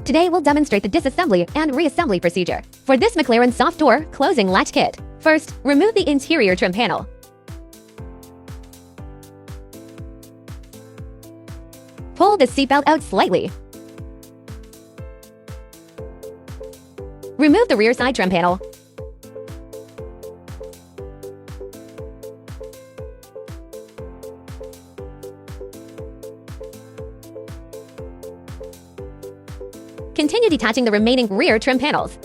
Today we'll demonstrate the disassembly and reassembly procedure for this McLaren soft door closing latch kit. First, remove the interior trim panel. Pull the seatbelt out slightly. Remove the rear side trim panel. Continue detaching the remaining rear trim panels.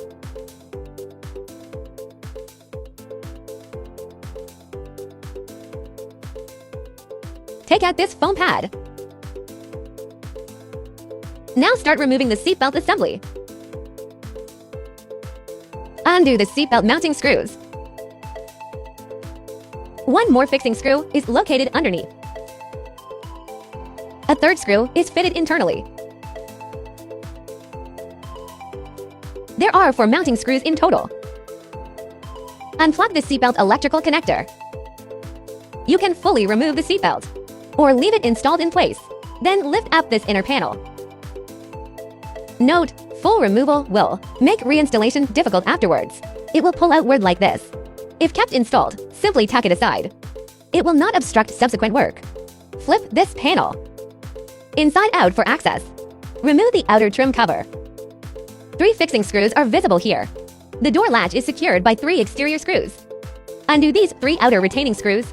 Take out this foam pad. Now start removing the seatbelt assembly. Undo the seatbelt mounting screws. One more fixing screw is located underneath. A third screw is fitted internally. There are 4 mounting screws in total. Unplug the seatbelt electrical connector. You can fully remove the seatbelt, or leave it installed in place. Then lift up this inner panel. Note, full removal will make reinstallation difficult afterwards. It will pull outward like this. If kept installed, simply tuck it aside. It will not obstruct subsequent work. Flip this panel inside out for access. Remove the outer trim cover. 3 fixing screws are visible here. The door latch is secured by 3 exterior screws. Undo these 3 outer retaining screws.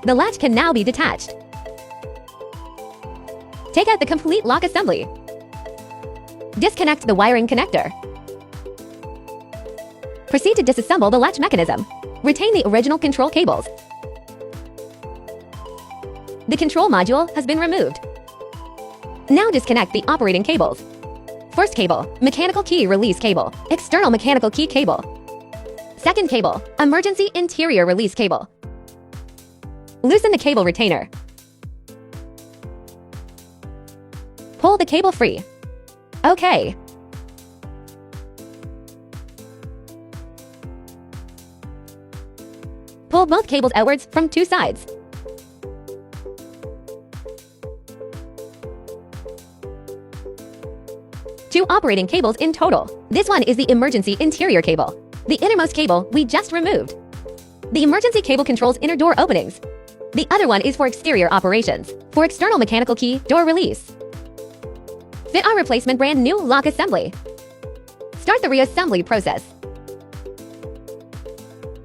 The latch can now be detached. Take out the complete lock assembly. Disconnect the wiring connector. Proceed to disassemble the latch mechanism. Retain the original control cables. The control module has been removed. Now disconnect the operating cables. First cable, mechanical key release cable, external mechanical key cable. Second cable, emergency interior release cable. Loosen the cable retainer. Pull the cable free. Okay. Pull both cables outwards from 2 sides. Two operating cables in total. This one is the emergency interior cable, the innermost cable we just removed. The emergency cable controls inner door openings. The other one is for exterior operations, for external mechanical key door release. Fit our replacement brand new lock assembly. Start the reassembly process.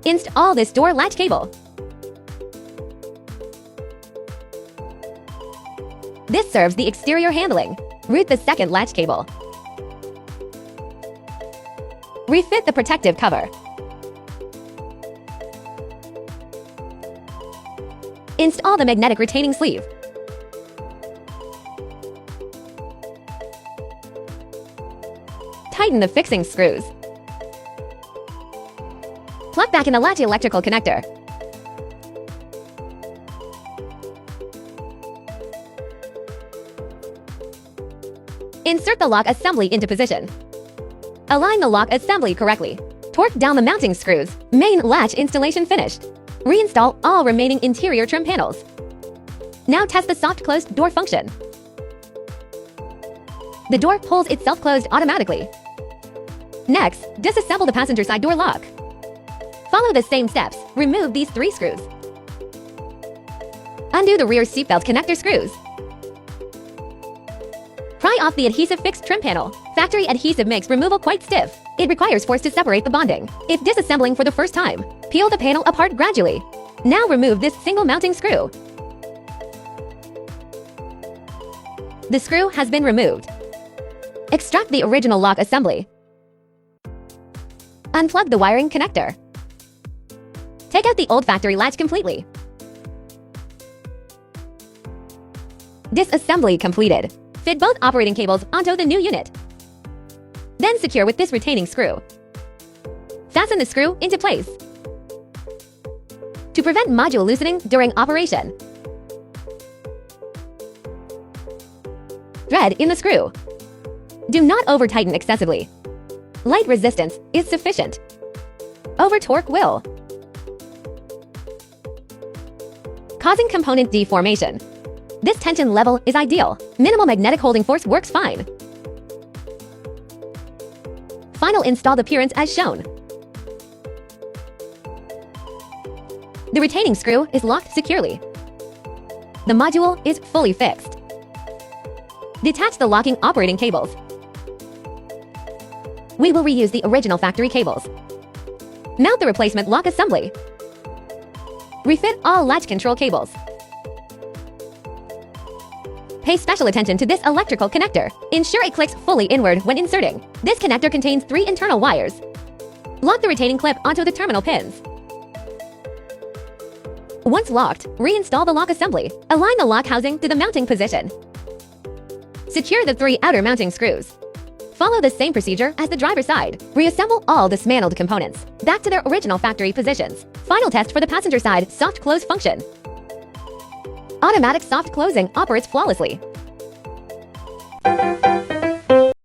Install this door latch cable. This serves the exterior handling. Route the second latch cable. Refit the protective cover. Install the magnetic retaining sleeve. Tighten the fixing screws. Plug back in the latch electrical connector. Insert the lock assembly into position. Align the lock assembly correctly. Torque down the mounting screws. Main latch installation finished. Reinstall all remaining interior trim panels. Now test the soft closed door function. The door pulls itself closed automatically. Next, disassemble the passenger side door lock. Follow the same steps. Remove these 3 screws. Undo the rear seatbelt connector screws. Pry off the adhesive fixed trim panel. Factory adhesive makes removal quite stiff. It requires force to separate the bonding. If disassembling for the first time, peel the panel apart gradually. Now remove this single mounting screw. The screw has been removed. Extract the original lock assembly. Unplug the wiring connector. Take out the old factory latch completely. Disassembly completed. Fit both operating cables onto the new unit. Then secure with this retaining screw. Fasten the screw into place. To prevent module loosening during operation, thread in the screw. Do not over-tighten excessively. Light resistance is sufficient. Over-torque will, causing component deformation. This tension level is ideal. Minimal magnetic holding force works fine. Final installed appearance as shown. The retaining screw is locked securely. The module is fully fixed. Detach the locking operating cables. We will reuse the original factory cables. Mount the replacement lock assembly. Refit all latch control cables. Pay special attention to this electrical connector. Ensure it clicks fully inward when inserting. This connector contains 3 internal wires. Lock the retaining clip onto the terminal pins. Once locked, reinstall the lock assembly. Align the lock housing to the mounting position. Secure the 3 outer mounting screws. Follow the same procedure as the driver's side. Reassemble all dismantled components back to their original factory positions. Final test for the passenger side soft close function. Automatic soft closing operates flawlessly.